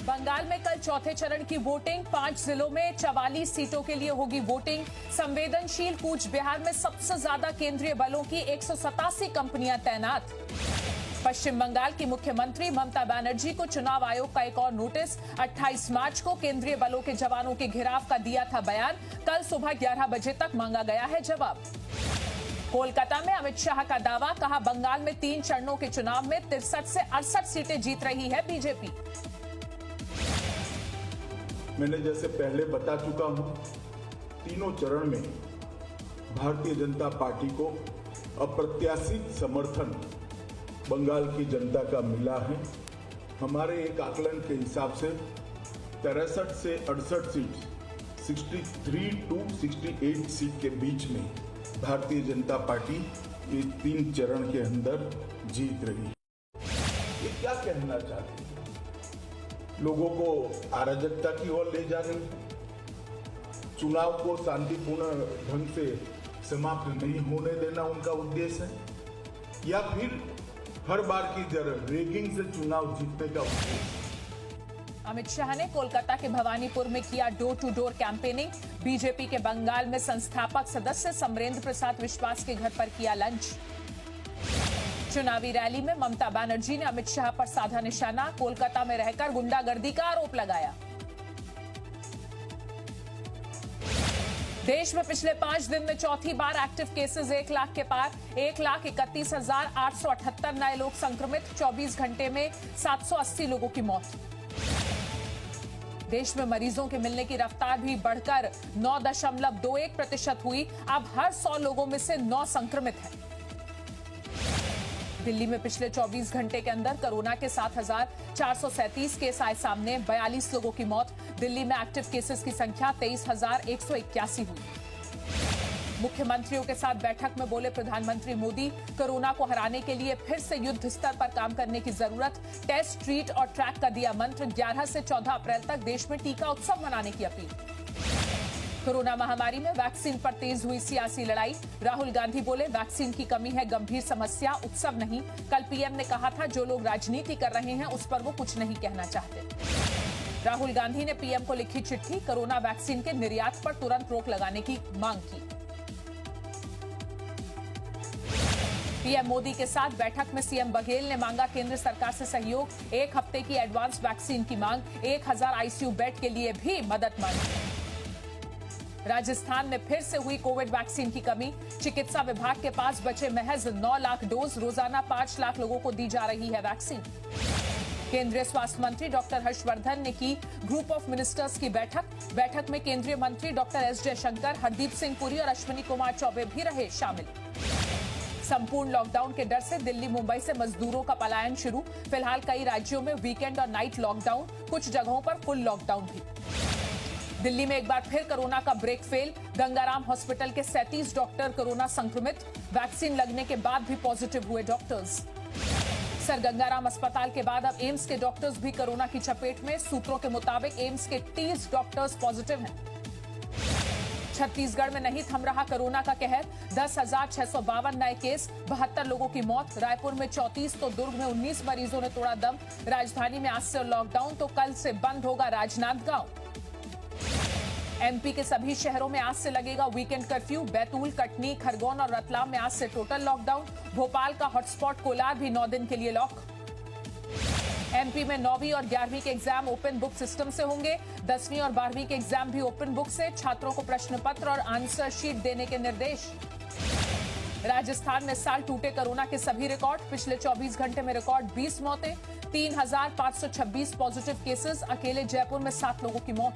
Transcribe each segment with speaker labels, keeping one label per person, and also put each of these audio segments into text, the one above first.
Speaker 1: बंगाल में कल चौथे चरण की वोटिंग, 5 जिलों में 44 सीटों के लिए होगी वोटिंग। संवेदनशील कूच बिहार में सबसे ज्यादा केंद्रीय बलों की 187 कंपनियां तैनात। पश्चिम बंगाल की मुख्यमंत्री ममता बनर्जी को चुनाव आयोग का एक और नोटिस। 28 मार्च को केंद्रीय बलों के जवानों के घेराव का दिया था बयान, कल सुबह 11 बजे तक मांगा गया है जवाब। कोलकाता में अमित शाह का दावा, कहा बंगाल में 3 चरणों के चुनाव में 63 से 68 सीटें जीत रही है बीजेपी।
Speaker 2: मैंने जैसे पहले बता चुका हूं, तीनों चरण में भारतीय जनता पार्टी को अप्रत्याशित समर्थन बंगाल की जनता का मिला है। हमारे एक आकलन के हिसाब से 63 से 68 सीट, 63 टू 68 सीट के बीच में भारतीय जनता पार्टी ये 3 चरण के अंदर जीत रही है। ये क्या कहना चाहते हैं? लोगों को अराजकता की ओर ले जा रही है, चुनाव को शांतिपूर्ण ढंग से समाप्त नहीं होने देना उनका उद्देश्य है, या फिर हर बार की तरह रेगिंग से चुनाव जीतने का उद्देश्य।
Speaker 1: अमित शाह ने कोलकाता के भवानीपुर में किया door to door campaigning. BJP के बंगाल में संस्थापक सदस्य समरेंद्र प्रसाद विश्वास के घर पर किया लंच। चुनावी रैली में ममता बनर्जी ने अमित शाह पर साधा निशाना, कोलकाता में रहकर गुंडागर्दी का आरोप लगाया। देश में पिछले 5 दिन में चौथी बार एक्टिव केसेस 1 लाख के पार, 1,31,878 नए लोग संक्रमित, 24 घंटे में 780 लोगों की मौत। देश में मरीजों के मिलने की रफ्तार भी बढ़कर 9.21% हुई, अब हर 100 लोगों में से 9 संक्रमित हैं। दिल्ली में पिछले 24 घंटे के अंदर कोरोना के 7,437 केस आए सामने, 42 लोगों की मौत। दिल्ली में एक्टिव केसेस की संख्या 23,181 हुई। मुख्यमंत्रियों के साथ बैठक में बोले प्रधानमंत्री मोदी, कोरोना को हराने के लिए फिर से युद्ध स्तर पर काम करने की जरूरत। टेस्ट, ट्रीट और ट्रैक का दिया मंत्र, 11 से 14 अप्रैल तक देश में टीका उत्सव मनाने की अपील। कोरोना महामारी में वैक्सीन पर तेज हुई सियासी लड़ाई, राहुल गांधी बोले वैक्सीन की कमी है गंभीर समस्या, उत्सव नहीं। कल पीएम ने कहा था जो लोग राजनीति कर रहे हैं उस पर वो कुछ नहीं कहना चाहते। राहुल गांधी ने पीएम को लिखी चिट्ठी, कोरोना वैक्सीन के निर्यात पर तुरंत रोक लगाने की मांग की। पीएम मोदी के साथ बैठक में सीएम बघेल ने मांगा केंद्र सरकार से सहयोग, 1 हफ्ते की एडवांस वैक्सीन की मांग, 1000 आईसीयू बेड के लिए भी मदद मांगी। राजस्थान में फिर से हुई कोविड वैक्सीन की कमी, चिकित्सा विभाग के पास बचे महज 9 लाख डोज, रोजाना 5 लाख लोगों को दी जा रही है वैक्सीन। केंद्रीय स्वास्थ्य मंत्री डॉक्टर हर्षवर्धन ने की ग्रुप ऑफ मिनिस्टर्स की बैठक में केंद्रीय मंत्री डॉक्टर एस जयशंकर, हरदीप सिंह पुरी और अश्विनी कुमार चौबे भी रहे शामिल। संपूर्ण लॉकडाउन के डर से दिल्ली मुंबई से मजदूरों का पलायन शुरू, फिलहाल कई राज्यों में वीकेंड और नाइट लॉकडाउन, कुछ जगहों पर फुल लॉकडाउन भी। दिल्ली में एक बार फिर कोरोना का ब्रेक फेल, गंगाराम हॉस्पिटल के 37 डॉक्टर कोरोना संक्रमित, वैक्सीन लगने के बाद भी पॉजिटिव हुए डॉक्टर्स। सर गंगाराम अस्पताल के बाद अब एम्स के डॉक्टर्स भी कोरोना की चपेट में, सूत्रों के मुताबिक एम्स के 30 डॉक्टर्स पॉजिटिव हैं। छत्तीसगढ़ में नहीं थम रहा कोरोना का कहर, 10,652 नए केस, 72 लोगों की मौत, रायपुर में 34 तो दुर्ग में 19 मरीजों ने तोड़ा दम। राजधानी में आज से लॉकडाउन, तो कल से बंद होगा राजनांदगांव। एमपी के सभी शहरों में आज से लगेगा वीकेंड कर्फ्यू, बैतूल, कटनी, खरगोन और रतलाम में आज से टोटल लॉकडाउन। भोपाल का हॉटस्पॉट कोलार भी 9 दिन के लिए लॉक। एमपी में 9वीं और 11वीं के एग्जाम ओपन बुक सिस्टम से होंगे, 10वीं और 12वीं के एग्जाम भी ओपन बुक से, छात्रों को प्रश्न पत्र और आंसर शीट देने के निर्देश। राजस्थान में इस साल टूटे कोरोना के सभी रिकॉर्ड, पिछले 24 घंटे में रिकॉर्ड 20 मौतें, 3,526 पॉजिटिव केसेस, अकेले जयपुर में 7 लोगों की मौत।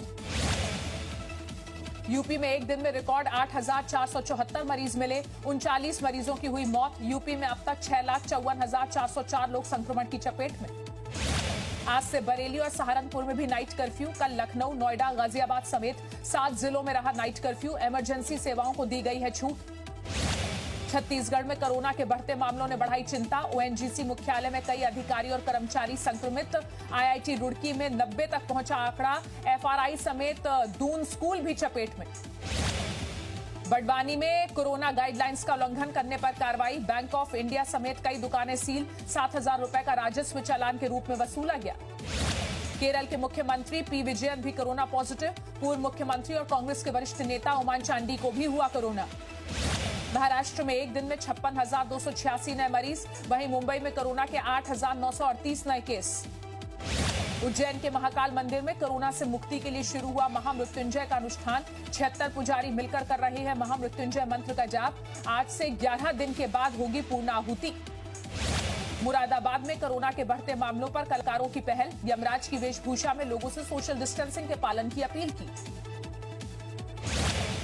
Speaker 1: यूपी में एक दिन में रिकॉर्ड 8,474 मरीज मिले, 39 मरीजों की हुई मौत। यूपी में अब तक 6,54,404 लोग संक्रमण की चपेट में। आज से बरेली और सहारनपुर में भी नाइट कर्फ्यू, कल लखनऊ, नोएडा, गाजियाबाद समेत 7 जिलों में रहा नाइट कर्फ्यू, इमरजेंसी सेवाओं को दी गई है छूट। छत्तीसगढ़ में कोरोना के बढ़ते मामलों ने बढ़ाई चिंता, ओएनजीसी मुख्यालय में कई अधिकारी और कर्मचारी संक्रमित, आईआईटी रुड़की में 90 तक पहुंचा आंकड़ा, एफआरआई समेत दून स्कूल भी चपेट में। बड़वानी में कोरोना गाइडलाइंस का उल्लंघन करने पर कार्रवाई, बैंक ऑफ इंडिया समेत कई दुकानें सील, 7,000 रुपए का राजस्व चालान के रूप में वसूला गया। केरल के मुख्यमंत्री पी विजयन भी कोरोना पॉजिटिव। पूर्व मुख्यमंत्री और कांग्रेस के वरिष्ठ नेता ओमान चांडी को भी हुआ कोरोना। महाराष्ट्र में एक दिन में 56,286 नए मरीज। वहीं मुंबई में कोरोना के 8,938 नए केस। उज्जैन के महाकाल मंदिर में कोरोना से मुक्ति के लिए शुरू हुआ महामृत्युंजय का अनुष्ठान। 76 पुजारी मिलकर कर रहे हैं महामृत्युंजय मंत्र का जाप। आज से 11 दिन के बाद होगी पूर्णाहुति। मुरादाबाद में कोरोना के बढ़ते मामलों पर कलाकारों की पहल। यमराज की वेशभूषा में लोगों से सोशल डिस्टेंसिंग के पालन की अपील की।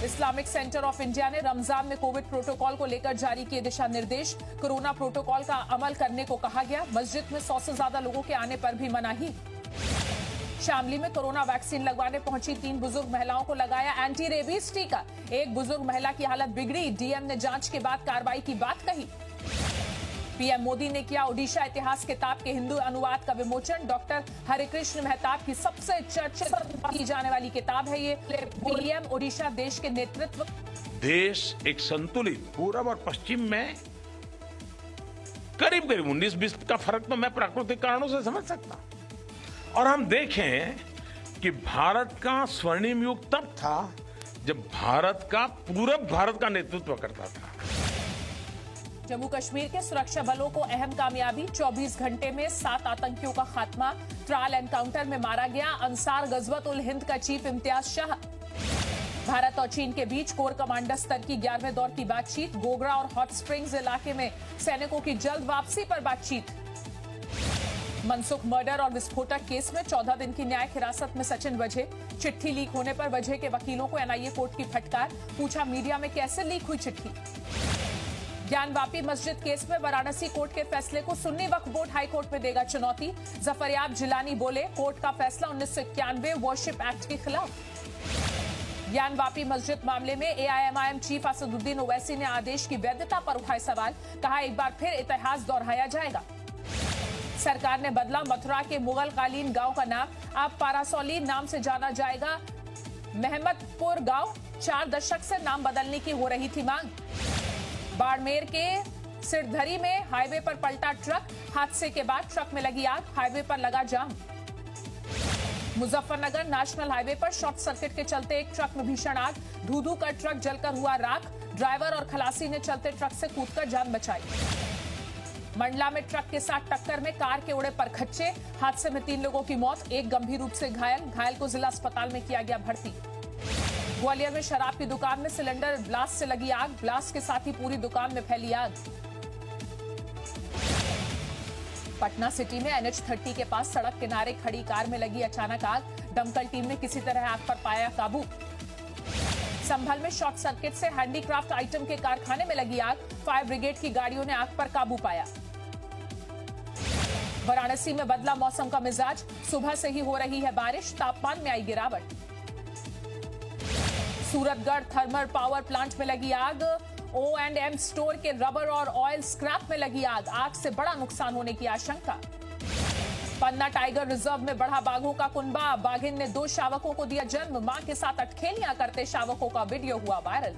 Speaker 1: इस्लामिक सेंटर ऑफ इंडिया ने रमजान में कोविड प्रोटोकॉल को लेकर जारी किए दिशा निर्देश। कोरोना प्रोटोकॉल का अमल करने को कहा गया। मस्जिद में 100 से ज्यादा लोगों के आने पर भी मनाही। शामली में कोरोना वैक्सीन लगवाने पहुंची 3 बुजुर्ग महिलाओं को लगाया एंटी रेबीज टीका। एक बुजुर्ग महिला की हालत बिगड़ी। डीएम ने जांच के बाद कार्रवाई की बात कही। पीएम मोदी ने किया ओडिशा इतिहास किताब के हिंदी अनुवाद का विमोचन। डॉक्टर हरिकृष्ण मेहताब की सबसे चर्चित की जाने वाली किताब है ये। पीएम ओडिशा देश के नेतृत्व।
Speaker 3: देश एक संतुलित पूरब और पश्चिम में करीब 19-20 का फर्क तो मैं प्राकृतिक कारणों से समझ सकता हूं। और हम देखें कि भारत का स्वर्णिम युग तब था जब पूरब भारत का नेतृत्व करता था।
Speaker 1: जम्मू कश्मीर के सुरक्षा बलों को अहम कामयाबी। 24 घंटे में 7 आतंकियों का खात्मा। ट्रायल एनकाउंटर में मारा गया अंसार गजवत उल हिंद का चीफ इम्तियाज शाह। भारत और चीन के बीच कोर कमांडर स्तर की 11वें दौर की बातचीत। गोगरा और हॉट स्प्रिंग्स इलाके में सैनिकों की जल्द वापसी पर बातचीत। मनसुख मर्डर और विस्फोटक केस में 14 दिन की न्यायिक हिरासत में सचिन वजह। चिट्ठी लीक होने पर वजह के वकीलों को एनआईए कोर्ट की फटकार। पूछा मीडिया में कैसे लीक हुई चिट्ठी। ज्ञानवापी मस्जिद केस में वाराणसी कोर्ट के फैसले को सुन्नी वक्फ बोर्ड हाईकोर्ट में देगा चुनौती। जफरयाब जिलानी बोले कोर्ट का फैसला 1991 वर्शिप एक्ट के खिलाफ। ज्ञानवापी मस्जिद मामले में एआईएमआईएम चीफ असदुद्दीन ओवैसी ने आदेश की वैधता पर उठाए सवाल। कहा एक बार फिर इतिहास दोहराया जाएगा। सरकार ने बदला मथुरा के मुगल कालीन गांव का नाम। अब पारासौली नाम से जाना जाएगा। महमदपुर गांव 4 दशक से नाम बदलने की हो रही थी मांग। बाड़मेर के सिरधरी में हाईवे पर पलटा ट्रक। हादसे के बाद ट्रक में लगी आग। हाईवे पर लगा जाम। मुजफ्फरनगर नेशनल हाईवे पर शॉर्ट सर्किट के चलते एक ट्रक में भीषण आग। धू-धू कर ट्रक जलकर हुआ राख। ड्राइवर और खलासी ने चलते ट्रक से कूदकर जान बचाई। मंडला में ट्रक के साथ टक्कर में कार के उड़े परखच्चे। हादसे में 3 लोगों की मौत। एक गंभीर रूप से घायल को जिला अस्पताल में किया गया भर्ती। ग्वालियर में शराब की दुकान में सिलेंडर ब्लास्ट से लगी आग। ब्लास्ट के साथ ही पूरी दुकान में फैली आग। पटना सिटी में NH30 के पास सड़क किनारे खड़ी कार में लगी अचानक आग। दमकल टीम ने किसी तरह आग पर पाया काबू। संभल में शॉर्ट सर्किट से हैंडीक्राफ्ट आइटम के कारखाने में लगी आग। फायर ब्रिगेड की गाड़ियों ने आग पर काबू पाया। वाराणसी में बदला मौसम का मिजाज। सुबह से ही हो रही है बारिश। तापमान में आई गिरावट। सूरतगढ़ थर्मल पावर प्लांट में लगी आग। O&M स्टोर के रबर और ऑयल स्क्रैप में लगी आग। आग से बड़ा नुकसान होने की आशंका। पन्ना टाइगर रिजर्व में बढ़ा बाघों का कुनबा। बाघिन ने 2 शावकों को दिया जन्म। मां के साथ अटखेलियां करते शावकों का वीडियो हुआ वायरल।